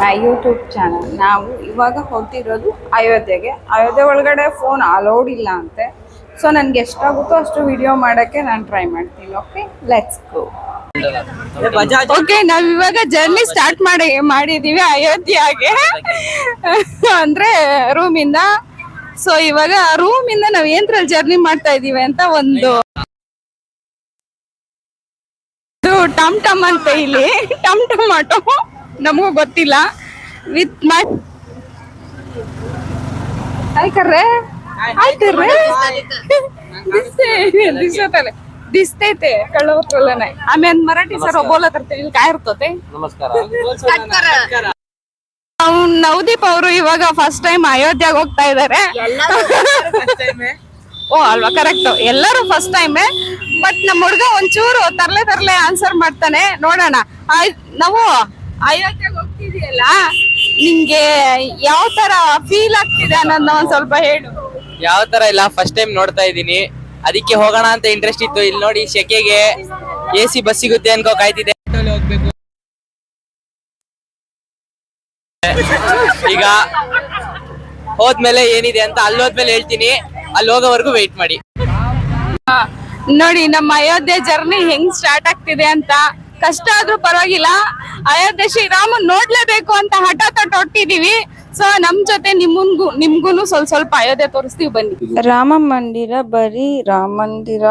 My YouTube channel. ನಾವು ಇವಾಗ ಹೋಗ್ತಿರೋದು ಅಯೋಧ್ಯೆಗೆ. ಅಯೋಧ್ಯೆ ಒಳಗಡೆ ಫೋನ್ ಅಲೌಡ್ ಇಲ್ಲ ಅಂತೆ. ಸೊ ನನಗೆ ಎಷ್ಟಾಗುತ್ತೋ ಅಷ್ಟು ವಿಡಿಯೋ ಮಾಡೋಕ್ಕೆ ನಾನು ಟ್ರೈ ಮಾಡ್ತೀನಿ. Okay, let's go. ಓಕೆ, ನಾವ್ ಇವಾಗ ಜರ್ನಿ ಸ್ಟಾರ್ಟ್ ಮಾಡಿದೀವಿ ಅಯೋಧ್ಯೆಗೆ. ಅಂದ್ರೆ ರೂಮಿಂದ. ಸೊ ಇವಾಗ ರೂಮಿಂದ ನಾವ್ ಏನ್ರಲ್ಲಿ ಜರ್ನಿ ಮಾಡ್ತಾ ಇದೀವಿ ಅಂತ ಒಂದು ಟಮ್ ಟಮ್ ಅಂತ, ಇಲ್ಲಿ ಟಮ್ ಟಮ್ ಆಟೋ, ನಮಗೂ ಗೊತ್ತಿಲ್ಲ. ವಿತ್ ಮೈ ಆಯ್ಕರ್ರೆ ಆಯ್ತಿರ್ರೆ दिसते कळवत्रला नाही. आम्ही मराठी सर बोलत ಇಲ್ಲಿ ಕಾಯಿರ್ತತೆ. ನಮಸ್ಕಾರ. ನವದೀಪ್ ಅವರು ಇವಾಗ ಫಸ್ಟ್ ಟೈಮ್ ಅಯೋಧ್ಯೆಗೆ ಹೋಗ್ತಾ ಇದಾರೆ. ಓ ಅಲ್ವಾ, ಕರೆಕ್ಟ್, ಎಲ್ಲರೂ ಫಸ್ಟ್ ಟೈಮ್. ಬಟ್ ನಮ್ಮ ಹುಡುಗ ಒಂಚೂರು ತರ್ಲೆ ಆನ್ಸರ್ ಮಾಡ್ತಾನೆ. ನೋಡೋಣ. ನಾವು ಅಯೋಧ್ಯೆಗೆ ಹೋಗ್ತಿದೀಯಲ್ಲ, ನಿಂಗೆ ಯಾವ ತರ ಫೀಲ್ ಆಗ್ತಿದೆ ಅನ್ನೋದನ್ನ ಒಂದ್ ಸ್ವಲ್ಪ ಹೇಳು. ಯಾವ ತರ ಇಲ್ಲ, ಫಸ್ಟ್ ಟೈಮ್ ನೋಡ್ತಾ ಇದೀನಿ, ಅದಕ್ಕೆ ಹೋಗೋಣ ಅಂತ ಇಂಟ್ರೆಸ್ಟ್ ಇತ್ತು. ಇಲ್ಲಿ ನೋಡಿ ಶೆಕೆಗೆ AC ಬಸ್ ಸಿಗುತ್ತೆ ಅನ್ಕೋ ಕಾಯ್ತಿದೆ. ಹೋಗ್ಬೇಕು ಈಗ, ಹೋದ್ಮೇಲೆ ಏನಿದೆ ಅಂತ ಅಲ್ಲಿ ಹೋದ್ಮೇಲೆ ಹೇಳ್ತೀನಿ. ಅಲ್ಲಿ ಹೋಗೋವರೆಗೂ ವೆಯ್ಟ್ ಮಾಡಿ. ನೋಡಿ ನಮ್ಮ ಅಯೋಧ್ಯೆ ಜರ್ನಿ ಹೆಂಗ್ ಸ್ಟಾರ್ಟ್ ಆಗ್ತಿದೆ ಅಂತ. ಕಷ್ಟ ಆದ್ರೂ ಪರವಾಗಿಲ್ಲ, ಅಯೋಧ್ಯೆ ಶ್ರೀರಾಮನ್ ನೋಡ್ಲೇಬೇಕು ಅಂತ ಹಠ ತೊಟ್ಟಿದೀವಿ. ಸೊ ನಮ್ ಜೊತೆ ನಿಮ್ಗೂನು ಸ್ವಲ್ಪ ಅಯೋಧ್ಯೆ ತೋರಿಸ್ತೀವಿ, ಬನ್ನಿ. ರಾಮ ಮಂದಿರ ಬರೀ ರಾಮ ಮಂದಿರ,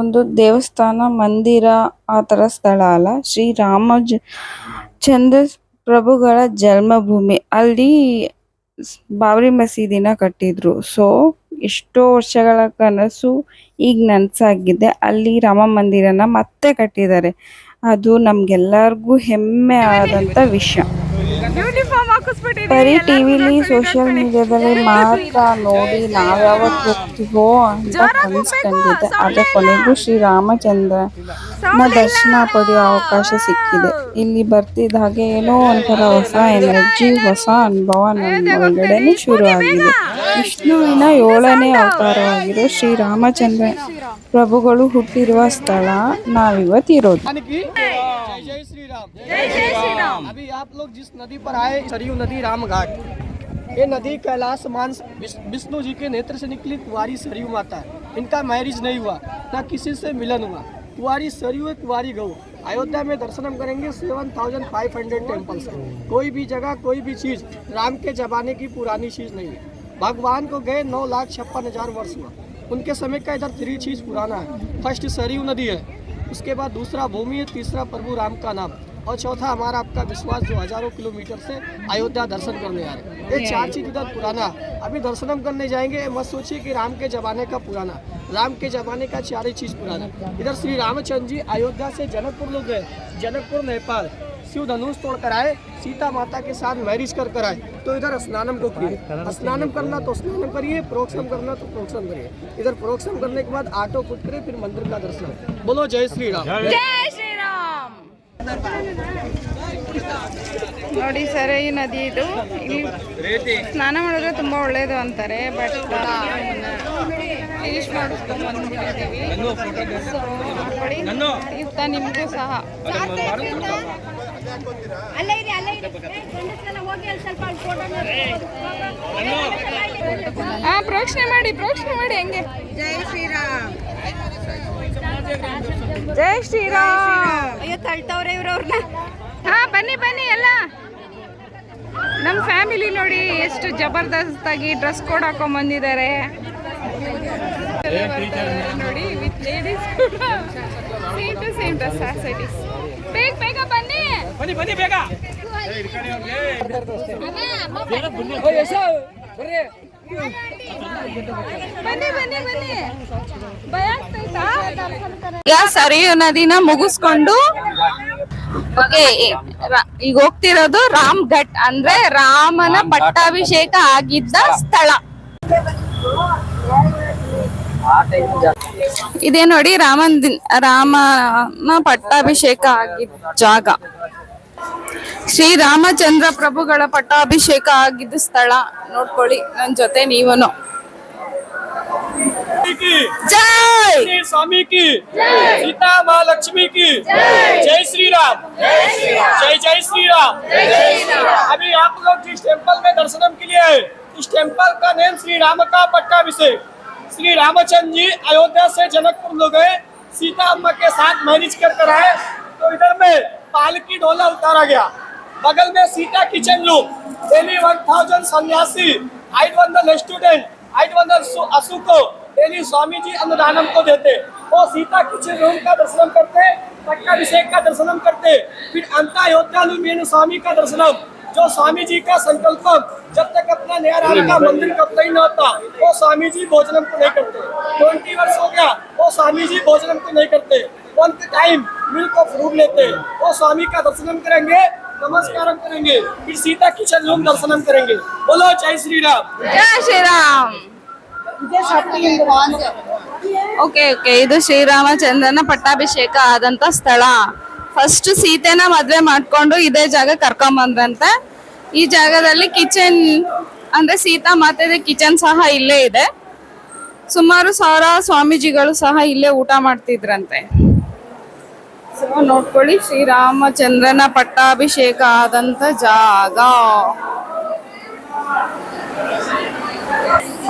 ಒಂದು ದೇವಸ್ಥಾನ, ಮಂದಿರ ಆ ತರ ಸ್ಥಳ ಅಲ್ಲ. ಚಂದ್ರ ಪ್ರಭುಗಳ ಜನ್ಮಭೂಮಿ. ಅಲ್ಲಿ ಬಾಬರಿ ಮಸೀದಿನ ಕಟ್ಟಿದ್ರು. ಸೊ ಎಷ್ಟೋ ವರ್ಷಗಳ ಕನಸು ಈಗ ನನ್ಸಾಗಿದೆ. ಅಲ್ಲಿ ರಾಮ ಮಂದಿರನ ಮತ್ತೆ ಕಟ್ಟಿದ್ದಾರೆ. ಅದು ನಮ್ಗೆಲ್ಲರಿಗೂ ಹೆಮ್ಮೆ ಆದಂತ ವಿಷಯ. ಬರೀ ಟಿವಿಲಿ, ಸೋಷಿಯಲ್ ಮೀಡಿಯಾದಲ್ಲಿ ಮಾತ್ರ ನೋಡಿ ನಾವ್ಯಾವತ್ತು ಹೋಗ್ತೀವೋ ಅಂತ ಕನಸ್ಕೊಂಡಿದ್ದೆ. ಆದ್ರೆ ಕೊನೆಗೂ ಶ್ರೀರಾಮಚಂದ್ರನ ದರ್ಶನ ಪಡೆಯೋ ಅವಕಾಶ ಸಿಕ್ಕಿದೆ. ಇಲ್ಲಿ ಬರ್ತಿದ್ದ ಹಾಗೆ ಏನೋ ಒಂಥರ ಹೊಸ ಎನರ್ಜಿ, ಹೊಸ ಅನುಭವ ನನ್ನ ಒಳಗಡೆನೆ ಶುರು ಆಗಿದೆ. ವಿಷ್ಣುವಿನ 7ನೇ ಅವತಾರವಾಗಿರೋ ಶ್ರೀರಾಮಚಂದ್ರ ಪ್ರಭುಗಳು ಹುಟ್ಟಿರುವ ಸ್ಥಳ ನಾವಿವತ್ತಿರೋದು. जय श्री राम, जय श्री राम। अभी आप लोग जिस नदी पर आए, सरयू नदी रामघाट, ये नदी कैलाश मानस विष्णु जी के नेत्र से निकली कुंवारी सरयू माता है। इनका मैरिज नहीं हुआ, ना किसी से मिलन हुआ। कुंवारी सरयू कुंवारी गौ। अयोध्या में दर्शन करेंगे 7500 टेम्पल्स। कोई भी जगह, कोई भी चीज राम के जमाने की पुरानी चीज नहीं है। भगवान को गए 9,56,000 वर्ष हुआ। उनके समय का इधर 3 चीज पुराना है। फर्स्ट सरयू नदी है, उसके बाद दूसरा भूमि है, तीसरा प्रभु राम का नाम, और चौथा हमारा आपका विश्वास, जो हजारों किलोमीटर से अयोध्या दर्शन करने आ रहे हैं। ये 4 चीज इधर पुराना। अभी दर्शनम करने जाएंगे, मत सोचिए कि राम के जमाने का पुराना। राम के जमाने का 4 चीज पुराना। इधर श्री रामचंद्र जी अयोध्या से जनकपुर लोग गए। जनकपुर नेपाल शिव धनुष तोड़ कर आए, सीता माता के साथ मैरिज कर आए। तो इधर स्नानम को किए। स्नानम करना तो स्नानम करिए, प्रोक्षम करना तो प्रोक्षम करिए। इधर प्रोक्षम करने के बाद आटो कुट करिए, फिर मंदिर का दर्शन। बोलो जय श्री राम, ಜೈ ಶ್ರೀರಾಮ್. ನೋಡಿ ಸರಯೂ ನದಿ ಇದು. ಇಲ್ಲಿ ಸ್ನಾನ ಮಾಡಿದ್ರೆ ತುಂಬಾ ಒಳ್ಳೇದು ಅಂತಾರೆ. ಬಟ್ ಫಿನಿಶ್ ಮಾಡಿಸ್ಕೊಂಡು ಬಂದ್ಬಿಟ್ಟಿದ್ದೀವಿ. ನೋಡಿ, ಇತ್ತ ನಿಮಗೂ ಸಹ ಪ್ರೋಕ್ಷಣೆ ಮಾಡಿ ಹೆಂಗೆ. ಜೈ ಶ್ರೀರಾಮ್, ಜೈ ಶ್ರೀರಾಮ್. ಅಯ್ಯೋ ತಳ್ತವ್ರೆ ಇವ್ರವ್ರನ್ನ. ಬನ್ನಿ ಎಲ್ಲ ನಮ್ಮ ಫ್ಯಾಮಿಲಿ ನೋಡಿ ಎಷ್ಟು ಜಬರ್ದಸ್ತ್ ಆಗಿ ಡ್ರೆಸ್ ಕೋಡ್ ಹಾಕೊಂಡ್ ಬಂದಿದ್ದಾರೆ ನೋಡಿ. ವಿತ್ ಲೇಡೀಸ್ ಕೂಡ ಸೇಮ್ ಟು ಸೇಮ್ ಡ್ರೆಸ್ ಆಕ್ಸಿಟೀಸ್. ಬೇಗ ಬನ್ನಿ ಬೇಗ. ಸರಿಯು ನದಿನ ಮುಗಿಸ್ಕೊಂಡು ಈಗ ಹೋಗ್ತಿರೋದು ರಾಮ್ ಘಟ್, ಅಂದ್ರೆ ರಾಮನ ಪಟ್ಟಾಭಿಷೇಕ ಆಗಿದ್ದ ಸ್ಥಳ. ಇದೇ ನೋಡಿ ರಾಮನ ಪಟ್ಟಾಭಿಷೇಕ ಆಗಿದ್ದ ಜಾಗ. ಶ್ರೀರಾಮಚಂದ್ರ ಪ್ರಭುಗಳ ಪಟ್ಟಾಭಿಷೇಕ ಆಗಿದ್ದ ಸ್ಥಳ ನೋಡ್ಕೊಳ್ಳಿ ನನ್ ಜೊತೆ ನೀವನು. की जय श्री स्वामी की सीता महालक्ष्मी की जय श्री राम जय जय श्री राम। अभी आप लोग जिस टेम्पल में दर्शनम के लिए आए, इस टेम्पल का नेम श्री राम का पट्टाभिषेक। श्री रामचंद्र जी अयोध्या से जनकपुर लोग गए, सीता अम्मा के साथ मैरिज कर आए, तो इधर में पालकी डोला उतारा गया। बगल में सीता किचन रूम, डेली 1000 सन्यासी, 800 स्टूडेंट, 800 असु को डेली स्वामी जी अन्नदानम को देते। वो सीता किचन रूम का दर्शनम करते, पट्टाभिषेक का दर्शनम करते, फिर अंत अयोध्या मेन स्वामी का दर्शनम। जो स्वामी जी का संकल्प, जब तक अपना नया राम का मंदिर कब नहीं न होता, वो स्वामी जी भोजनम को नहीं करते। 20 वर्ष हो गया, वो स्वामी जी भोजनम को नहीं करते। One time milk of fruit लेते, वो स्वामी का दर्शनम करेंगे, नमस्कार करेंगे, फिर सीता किचन रूम दर्शनम करेंगे। बोलो जय श्री राम। ಜಯ ಶ್ರೀರಾಮ್. ಓಕೆ ಓಕೆ, ಇದು ಶ್ರೀರಾಮಚಂದ್ರನ ಪಟ್ಟಾಭಿಷೇಕ ಆದಂತ ಸ್ಥಳ. ಫಸ್ಟ್ ಸೀತೆನ ಮದ್ವೆ ಮಾಡ್ಕೊಂಡು ಇದೇ ಜಾಗ ಕರ್ಕೊಂಬಂದ್ರಂತೆ. ಈ ಜಾಗದಲ್ಲಿ ಕಿಚನ್ ಅಂದ್ರೆ ಸೀತಾ ಮಾತೆದ ಕಿಚನ್ ಸಹ ಇಲ್ಲೇ ಇದೆ. ಸುಮಾರು 1000 ಸ್ವಾಮೀಜಿಗಳು ಸಹ ಇಲ್ಲೇ ಊಟ ಮಾಡ್ತಿದ್ರಂತೆ. ಸೊ ನೋಡ್ಕೊಳ್ಳಿ, ಶ್ರೀರಾಮಚಂದ್ರನ ಪಟ್ಟಾಭಿಷೇಕ ಆದಂತ ಜಾಗ.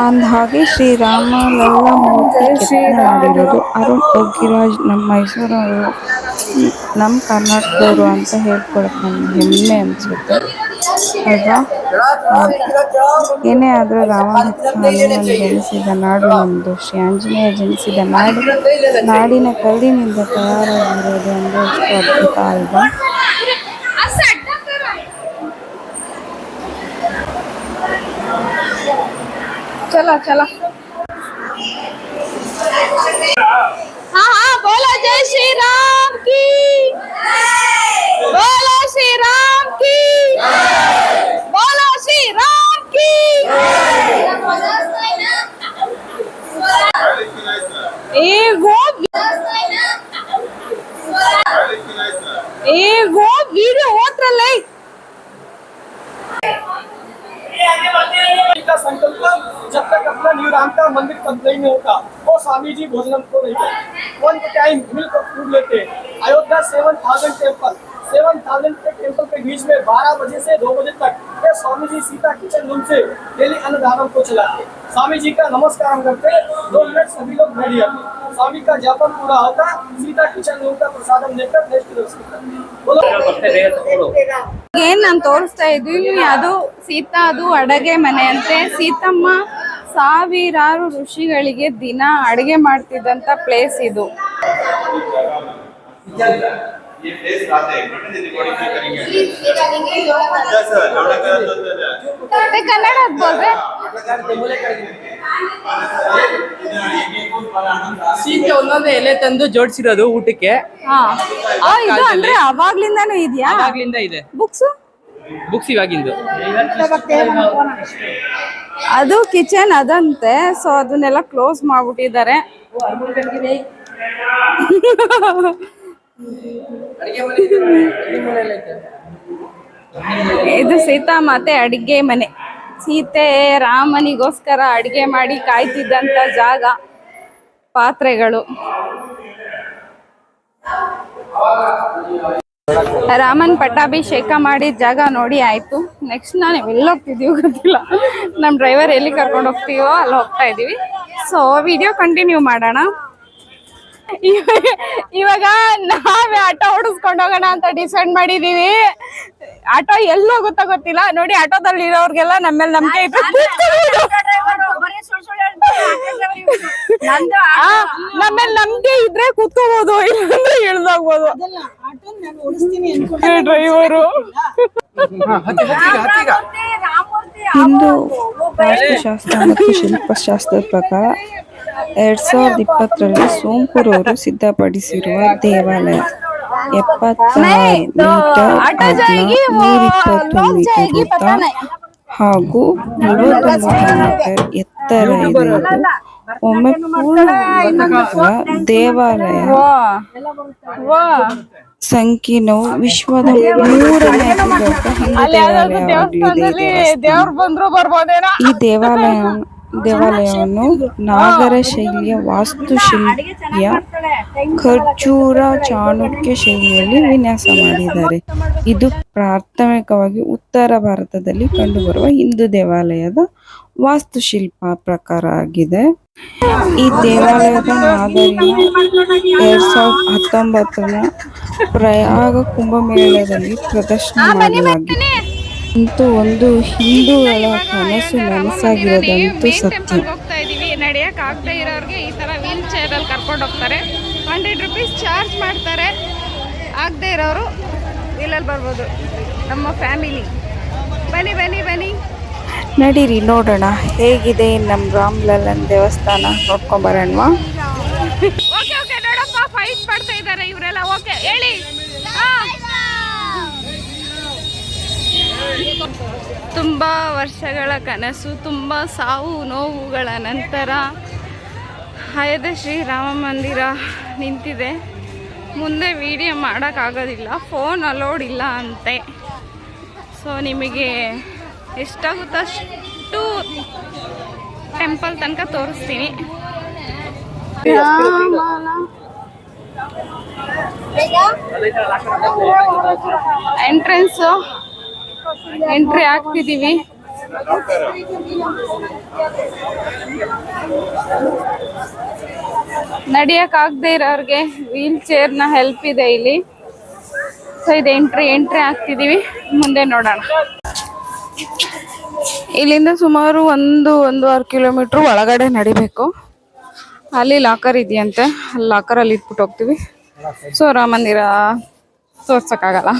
ಅಂದಹಾಗೆ ಶ್ರೀರಾಮಲಲ್ಲ ಮೂರ್ತಿ ಕೆತ್ತನೆ ಮಾಡಿರೋದು ಅರುಣ್ ಯೋಗಿರಾಜ್. ನಮ್ಮ ಮೈಸೂರವರು, ನಮ್ಮ ಕರ್ನಾಟಕದವರು ಅಂತ ಹೇಳ್ಕೊಳಕ್ ನಮ್ಗೆ ಹೆಮ್ಮೆ ಅನ್ಸುತ್ತೆ ಅಲ್ವಾ. ಏನೇ ಆದರೂ ರಾಮ ಭಕ್ತ ಹನುಮನ್ ಜನಿಸಿದ ನಾಡು ನಮ್ಮದು, ಶ್ರೀ ಆಂಜನೇಯ ಜನಿಸಿದ ನಾಡು, ನಾಡಿನ ಕಲ್ಲಿನಿಂದ ತಯಾರಾಗಿರೋದು ಅಂದರೆ ಎಷ್ಟು ಅದ್ಭುತ ಅಲ್ವಾ. चलो चलो, हाँ हाँ बोलो जय श्री राम की, बोलो श्री राम की, बोलो श्री राम की। वो वीडियो होत्रಲ್ಲ का संकल्प, जब तक अपना न्यू राम का मंदिर कंप्लीट नहीं होता, वो स्वामी जी भोजनम को नहीं करते। वन टाइम मिल्क और फ्रूट लेते। अयोध्या 7000 टेम्पल, 7000 के टेम्पल के बीच में 12 बजे से 2 बजे तक ये स्वामी जी सीता किचन रूम से डेली अन्नदानम को चलाते। स्वामी जी का नमस्कार करते, 2 मिनट सभी लोग रेडी होते। स्वामी का जापन पूरा होता, सीता किचन रूम का प्रसादम लेकर नेक्स्ट दर्शन करते। बोलो ಏನ್ ನಾನು ತೋರಿಸ್ತಾ ಇದ್ದೀನಿ ಅದು ಸೀತಾ, ಅದು ಅಡಗೆ ಮನೆ ಅಂತೆ. ಸೀತಮ್ಮ ಸಾವಿರಾರು ಋಷಿಗಳಿಗೆ ದಿನ ಅಡಿಗೆ ಮಾಡ್ತಿದ್ದಂತ ಪ್ಲೇಸ್ ಇದು. ಕನ್ನಡ ಸೀತೆ ಒಂದೊಂದು ಎಲೆ ತಂದು ಜೋಡಿಸಿರೋದು ಊಟಕ್ಕೆ. ಇದು ಅಂದ್ರೆ ಅವಾಗ್ಲಿಂದಾನು ಇದೆಯಾ? ಅವಾಗ್ಲಿಂದ ಇದೆ. ಬುಕ್ಸ್ ಇವಾಗಿಂದು. ಅದು ಕಿಚನ್ ಅದಂತೆ. ಸೊ ಅದನ್ನೆಲ್ಲ ಕ್ಲೋಸ್ ಮಾಡ್ಬಿಟ್ಟಿದ್ದಾರೆ. ಇದು ಸೀತಾಮಾತೆ ಅಡಿಗೆ ಮನೆ. ಸೀತೆ ರಾಮನಿಗೋಸ್ಕರ ಅಡಿಗೆ ಮಾಡಿ ಕಾಯ್ತಿದ್ದಂತ ಜಾಗ. ಪಾತ್ರೆಗಳು, ರಾಮನ್ ಪಟ್ಟಾಭಿಷೇಕ ಮಾಡಿದ ಜಾಗ ನೋಡಿ ಆಯ್ತು. ನೆಕ್ಸ್ಟ್ ನಾನು ಎಲ್ಲಿ ಹೋಗ್ತಿದೀವಿ ಗೊತ್ತಿಲ್ಲ. ನಮ್ಮ ಡ್ರೈವರ್ ಎಲ್ಲಿ ಕರ್ಕೊಂಡು ಹೋಗ್ತೀವೋ ಅಲ್ಲಿ ಹೋಗ್ತಾ ಇದೀವಿ. ಸೊ ವಿಡಿಯೋ ಕಂಟಿನ್ಯೂ ಮಾಡೋಣ. ಇವಾಗ ನಾವೇ ಆಟೋ ಓಡಿಸ್ಕೊಂಡು ಹೋಗೋಣ ಅಂತ ಡಿಸೈಡ್ ಮಾಡಿದೀವಿ. ಆಟೋ ಎಲ್ಲಿ ಹೋಗುತ್ತಾ ಗೊತ್ತಿಲ್ಲ. ನೋಡಿ, ಆಟೋದಲ್ಲಿ ಇರೋರ್ಗೆಲ್ಲ ನಮ್ಮೇಲೆ ನಂಬಿಕೆ ಇತ್ತು. ನಮ್ಮೇಲೆ ನಂಬಿಕೆ ಇದ್ರೆ ಕೂತ್ಕೋಬಹುದು, ಇಲ್ಲಾಂದ್ರೆ ಇಳ್ದೋಗ್ಬೋದು. ಡ್ರೈವರು ಹಿಂದೂ ವಾಸ್ತುಶಾಸ್ತ್ರ ಮತ್ತು ಶಿಲ್ಪಶಾಸ್ತ್ರದ ಪ್ರಕಾರ 2020ರಲ್ಲಿ ಸೋಂಪುರವರು ಸಿದ್ಧಪಡಿಸಿರುವ ದೇವಾಲಯ 76 ಮೀಟರ್ ಅಗಲ, 120 ಮೀಟರ್ ಉದ್ದ ಹಾಗೂ 49 ಮೀಟರ್ ಎತ್ತರ ಇದೆ. ಒಮ್ಮೆ ಪೂರ್ಣಗೊಂಡ ದೇವಾಲಯ ಸಂಕೀರ್ಣವು ವಿಶ್ವದ 3ನೇ ಅತಿ ದೊಡ್ಡ ಹಿಂದೂ ದೇವಾಲಯವಾಗಲಿದೆ. ಈ ದೇವಾಲಯ ದೇವಾಲಯವನ್ನು ನಾಗರ ಶೈಲಿಯ ವಾಸ್ತುಶಿಲ್ಪಿಯ ಖರ್ಜೂರ ಚಾಣಕ್ಯ ಶೈಲಿಯಲ್ಲಿ ವಿನ್ಯಾಸ ಮಾಡಿದ್ದಾರೆ. ಇದು ಪ್ರಾಥಮಿಕವಾಗಿ ಉತ್ತರ ಭಾರತದಲ್ಲಿ ಕಂಡುಬರುವ ಹಿಂದೂ ದೇವಾಲಯದ ವಾಸ್ತುಶಿಲ್ಪ ಪ್ರಕಾರ ಆಗಿದೆ. ಈ ದೇವಾಲಯದ ಮಾದರಿನ 2019ರ ಪ್ರಯಾಗ ಕುಂಭಮೇಳದಲ್ಲಿ ಪ್ರದರ್ಶನ ಮಾಡಲಾಗಿದೆ. ಅಂತೂ ಒಂದು ಹಿಂದೂಗಳ ಕನಸು ನನಸಾಗಿರೋದಂತೂ ಸತ್ಯ. ಹೋಗ್ತಾ ಇದೀವಿ. ನಡೆಯಕ್ಕೆ ಆಗದೆ ಇರೋರಿಗೆ ಈ ತರ ವೀಲ್ ಚೇರ್ ಅಲ್ಲಿ ಕರ್ಕೊಂಡು ಹೋಗ್ತಾರೆ. 100 ರೂಪೀಸ್ ಚಾರ್ಜ್ ಮಾಡ್ತಾರೆ. ಆಗದೆ ಇರೋರು ಇಲ್ಲಲ್ಲಿ ಬರ್ಬೋದು. ನಮ್ಮ ಫ್ಯಾಮಿಲಿ ಬನ್ನಿ ಬನ್ನಿ ಬನ್ನಿ ನಡೀರಿ ನೋಡೋಣ ಹೇಗಿದೆ ನಮ್ಮ ರಾಮ್ಲಲ್ಲನ್ ದೇವಸ್ಥಾನ, ನೋಡ್ಕೊಂಬರೋಣವಾ? ಓಕೆ ಓಕೆ ನೋಡಪ್ಪ, ಫೈಟ್ ಮಾಡ್ತಾ ಇದ್ದಾರೆ ಇವರೆಲ್ಲ. ಓಕೆ ಹೇಳಿ. ತುಂಬ ವರ್ಷಗಳ ಕನಸು, ತುಂಬ ಸಾವು ನೋವುಗಳ ನಂತರ ಅಯೋಧ್ಯೆ ಶ್ರೀರಾಮ ಮಂದಿರ ನಿಂತಿದೆ. ಮುಂದೆ ವಿಡಿಯೋ ಮಾಡೋಕ್ಕಾಗೋದಿಲ್ಲ, ಫೋನ್ ಅಲೋಡ್ ಇಲ್ಲ ಅಂತೆ. ಸೊ ನಿಮಗೆ ಎಷ್ಟಾಗುತ್ತೋ ಅಷ್ಟು ಟೆಂಪಲ್ ತನಕ ತೋರಿಸ್ತೀನಿ. ಎಂಟ್ರಿ ಆಗ್ತಿದ್ದೀವಿ. ನಡೆಯಕ್ಕಾಗದೇ ಇರೋರಿಗೆ ವೀಲ್ ಚೇರ್ನ ಹೆಲ್ಪ್ ಇದೆ ಇಲ್ಲಿ. ಸೊ ಇದು ಎಂಟ್ರಿ ಆಗ್ತಿದ್ದೀವಿ. ಮುಂದೆ ನೋಡೋಣ. ಇಲ್ಲಿಂದ ಸುಮಾರು 1-1.5 ಕಿಲೋಮೀಟ್ರ್ ಒಳಗಡೆ ನಡಿಬೇಕು. ಅಲ್ಲಿ ಲಾಕರ್ ಇದೆಯಂತೆ, ಅಲ್ಲಿ ಲಾಕರಲ್ಲಿ ಇಟ್ಬಿಟ್ಟು ಹೋಗ್ತೀವಿ. ಸೊ ರಾಮ ಮಂದಿರ ತೋರ್ಸಕ್ಕಾಗಲ್ಲ.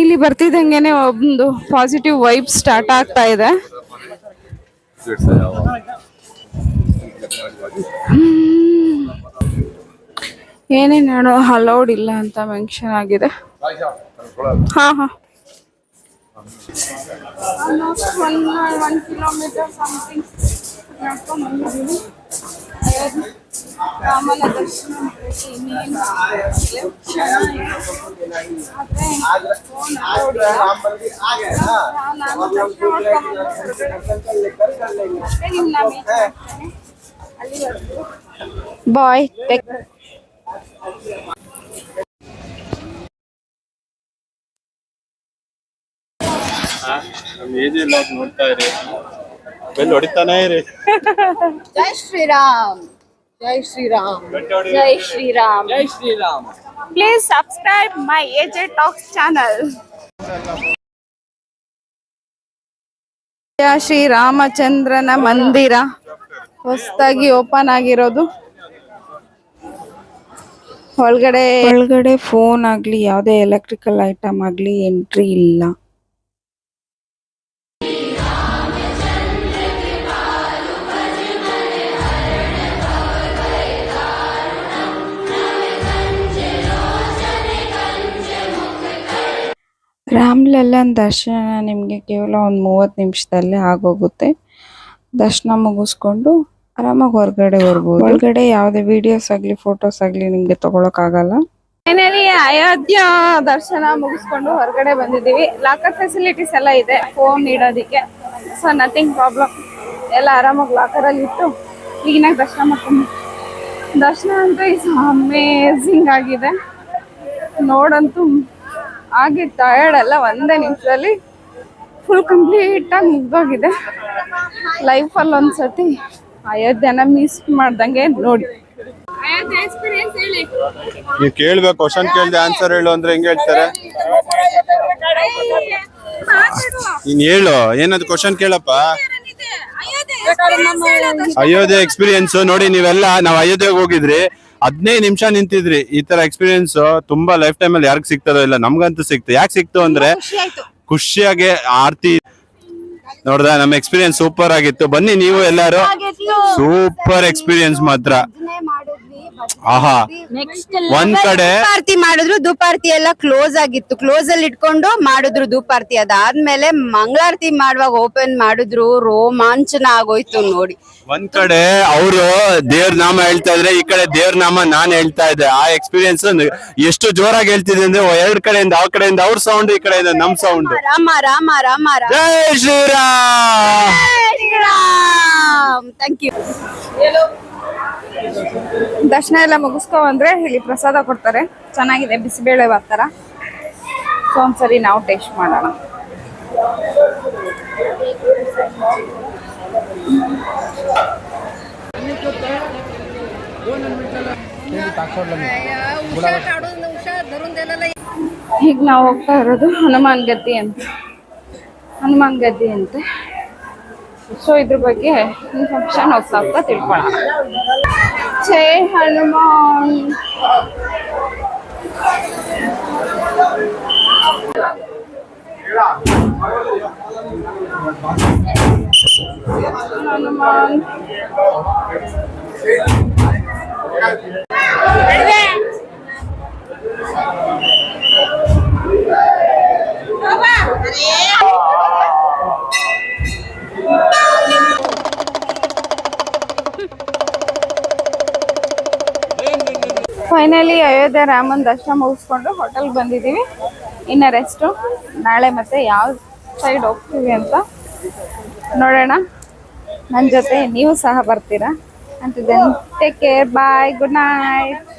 ಇಲ್ಲಿ ಬರ್ತಿದ್ದಂಗೆನೆ ಒಂದು ಪಾಸಿಟಿವ್ ವೈಬ್ ಸ್ಟಾರ್ಟ್ ಆಗ್ತಾ ಇದೆ. ಏನೇನು ಅಲೌಡ್ ಇಲ್ಲ ಅಂತ ಮೆನ್ಷನ್ ಆಗಿದೆ. ಹಾ 1 ಕಿಲೋಮೀಟರ್ ಸಮಥಿಂಗ್ ನಡ್ಕೊಂಡು ಬಂದಿದ್ದೀವಿ. ರಾಮನ ದರ್ಶನ ಬಾಯ್. ನೋಡ್ತಾ ಇರಿ, ಬೆಲ್ ಹೊಡಿತಾನೆ ಇರಿ. ಜೈ ಶ್ರೀರಾಮ್, ಜೈ ಶ್ರೀರಾಮ್, ಜೈ ಶ್ರೀರಾಮ್, ಜೈ Shriram. Please subscribe my AJ talks channel. ಶ್ರೀರಾಮಚಂದ್ರನ ಮಂದಿರ ಹೊಸದಾಗಿ ಓಪನ್ ಆಗಿರೋದು. ಒಳಗಡೆ ಫೋನ್ ಆಗ್ಲಿ ಯಾವುದೇ ಎಲೆಕ್ಟ್ರಿಕಲ್ ಐಟಮ್ ಆಗ್ಲಿ ಎಂಟ್ರಿ ಇಲ್ಲ. ರಾಮ್ಲಲ್ಲನ್ ದರ್ಶನ ನಿಮಗೆ ಕೇವಲ ಒಂದು 30 ನಿಮಿಷದಲ್ಲೇ ಆಗೋಗುತ್ತೆ. ದರ್ಶನ ಮುಗಿಸ್ಕೊಂಡು ಆರಾಮಾಗಿ ಹೊರಗಡೆ ಬರ್ಬೋದು. ಒಳಗಡೆ ಯಾವುದೇ ವಿಡಿಯೋಸ್ ಆಗಲಿ ಫೋಟೋಸ್ ಆಗಲಿ ನಿಮಗೆ ತಗೊಳಕ್ಕಾಗಲ್ಲ. ಫೈನಲಿ ಅಯೋಧ್ಯ ದರ್ಶನ ಮುಗಿಸ್ಕೊಂಡು ಹೊರಗಡೆ ಬಂದಿದ್ದೀವಿ. ಲಾಕರ್ ಫೆಸಿಲಿಟೀಸ್ ಎಲ್ಲ ಇದೆ ಫೋನ್ ಇಡೋದಕ್ಕೆ. So nothing problem. ಎಲ್ಲ ಆರಾಮಾಗಿ ಲಾಕರಲ್ಲಿ ಇಟ್ಟು ಕ್ಲೀನಾಗಿ ದರ್ಶನ ಮಾಡ್ಕೊಂಡು. ದರ್ಶನ ಅಂತೂ ಇಸ್ ಅಮೇಝಿಂಗ್ ಆಗಿದೆ. ನೋಡಂತೂ ಆಗಿ ಟಯರ್ಡ್ ಎಲ್ಲ ಒಂದೇ ನಿಮಿಷದಲ್ಲಿ ಫುಲ್ ಕಂಪ್ಲೀಟಾಗಿ ಮುಗ್ದೋಗಿದೆ. ಲೈಫಲ್ಲಿ ಒಂದ್ಸತಿ ಅಯೋಧ್ಯೆನ ಮಿಸ್ ಮಾಡ್ದಂಗೆ ನೋಡಿ. ಅಯೋಧ್ಯೆ ಎಕ್ಸ್ಪೀರಿಯನ್ಸ್ ಹೇಳಿ. ನೀವು ಕೇಳ್ಬೇಕು, ಕ್ವಶನ್ ಕೇಳ್ದೆ ಆನ್ಸರ್ ಹೇಳು ಅಂದ್ರೆ ಹೆಂಗ್ ಹೇಳ್ತಾರೆ? ನೀನ್ ಹೇಳು, ಏನದು ಕ್ವಶನ್ ಕೇಳಪ್ಪ. ಅಯೋಧ್ಯೆ ಎಕ್ಸ್ಪೀರಿಯನ್ಸ್ ನೋಡಿ. ನಾವು ಅಯೋಧ್ಯೆಗೆ ಹೋಗಿದ್ರಿ, 15 ನಿಮಿಷ ನಿಂತಿದ್ರಿ. ಈ ತರ ಎಕ್ಸ್ಪೀರಿಯನ್ಸ್ ತುಂಬಾ ಲೈಫ್ ಟೈಮ್ ಅಲ್ಲಿ ಯಾರಿಗ್ ಸಿಗ್ತದೋ ಇಲ್ಲ, ನಮ್ಗಂತೂ ಸಿಕ್ತು. ಯಾಕೆ ಸಿಕ್ತು ಅಂದ್ರೆ ಖುಷಿಯಾಗಿ ಆರ್ತಿ ನೋಡ್ದ. ನಮ್ಮ ಎಕ್ಸ್ಪೀರಿಯನ್ಸ್ ಸೂಪರ್ ಆಗಿತ್ತು. ಬನ್ನಿ ನೀವು ಎಲ್ಲಾರು. ಸೂಪರ್ ಎಕ್ಸ್ಪೀರಿಯನ್ಸ್ ಮಾತ್ರ. ಆಹಾ ಒಂದ್ ಕಡೆ ಧೂಪಾರತಿ ಮಾಡಿದ್ರು, ಧೂಪಾರತಿ ಎಲ್ಲ ಕ್ಲೋಸ್ ಆಗಿತ್ತು, ಕ್ಲೋಸ್ ಅಲ್ಲಿ ಇಟ್ಕೊಂಡು ಮಾಡಿದ್ರು ಧೂಪಾರತಿ. ಅದಾದ್ಮೇಲೆ ಮಂಗಳಾರತಿ ಮಾಡುವಾಗ ಓಪನ್ ಮಾಡಿದ್ರು, ರೋಮಾಂಚನ ಆಗೋಯ್ತು ನೋಡಿ. ಒಂದ್ ಕಡೆ ಅವರು ದೇವ್ರ ನಾಮ ಹೇಳ್ತಾ ಇದ್ರೆ, ಈ ಕಡೆ ದೇವ್ರ ನಾಮ ನಾನ್ ಹೇಳ್ತಾ ಇದ್ದೆ. ಆ ಎಕ್ಸ್ಪೀರಿಯನ್ಸ್ ಎಷ್ಟು ಜೋರಾಗಿ ಹೇಳ್ತಿದೆ ಅಂದ್ರೆ, ಎರಡ್ ಕಡೆಯಿಂದ ಆ ಕಡೆಯಿಂದ ಅವ್ರ ಸೌಂಡ್, ಈ ಕಡೆಯಿಂದ ನಮ್ ಸೌಂಡ್. ರಾಮ ರಾಮ ರಾಮ ರಾಮ, ಜೈ ಶ್ರೀರಾಮ್. Thank you. ದರ್ಶನ ಎಲ್ಲ ಮುಗಿಸ್ಕೊಂಡ್ರೆ ಇಲ್ಲಿ ಪ್ರಸಾದ ಕೊಡ್ತಾರೆ, ಚೆನ್ನಾಗಿದೆ, ಬಿಸಿಬೇಳೆ ಭಾತ್ ಥರ. ಸೊ ಒಂದ್ಸರಿ ನಾವು ಟೇಸ್ಟ್ ಮಾಡೋಣ. ಈಗ ನಾವು ಹೋಗ್ತಾ ಇರೋದು ಹನುಮಾನ್ ಗದ್ದಿ ಅಂತೆ. ಸೊ ಇದ್ರ ಬಗ್ಗೆ ಇನ್ಫಾರ್ಮೇಶನ್ ಹೋಗ್ತಾ ತಿಳ್ಕೊಳ್ಳೋಣ. ಜೈ ಹನುಮಾನ್. ಹನುಮಾನ್ ಫೈನಲಿ ಅಯೋಧ್ಯೆ ರಾಮನ್ ದರ್ಶನ ಮುಗಿಸ್ಕೊಂಡು ಹೋಟೆಲ್ ಬಂದಿದ್ದೀವಿ. ಇನ್ನು ರೆಸ್ಟು, ನಾಳೆ ಮತ್ತೆ ಯಾವ ಸೈಡ್ ಹೋಗ್ತೀವಿ ಅಂತ ನೋಡೋಣ. ನನ್ನ ಜೊತೆ ನೀವು ಸಹ ಬರ್ತೀರಾ ಅಂತಿದ್ದೇನೆ. ಟೇಕ್ ಕೇರ್, ಬಾಯ್, ಗುಡ್ ನೈಟ್.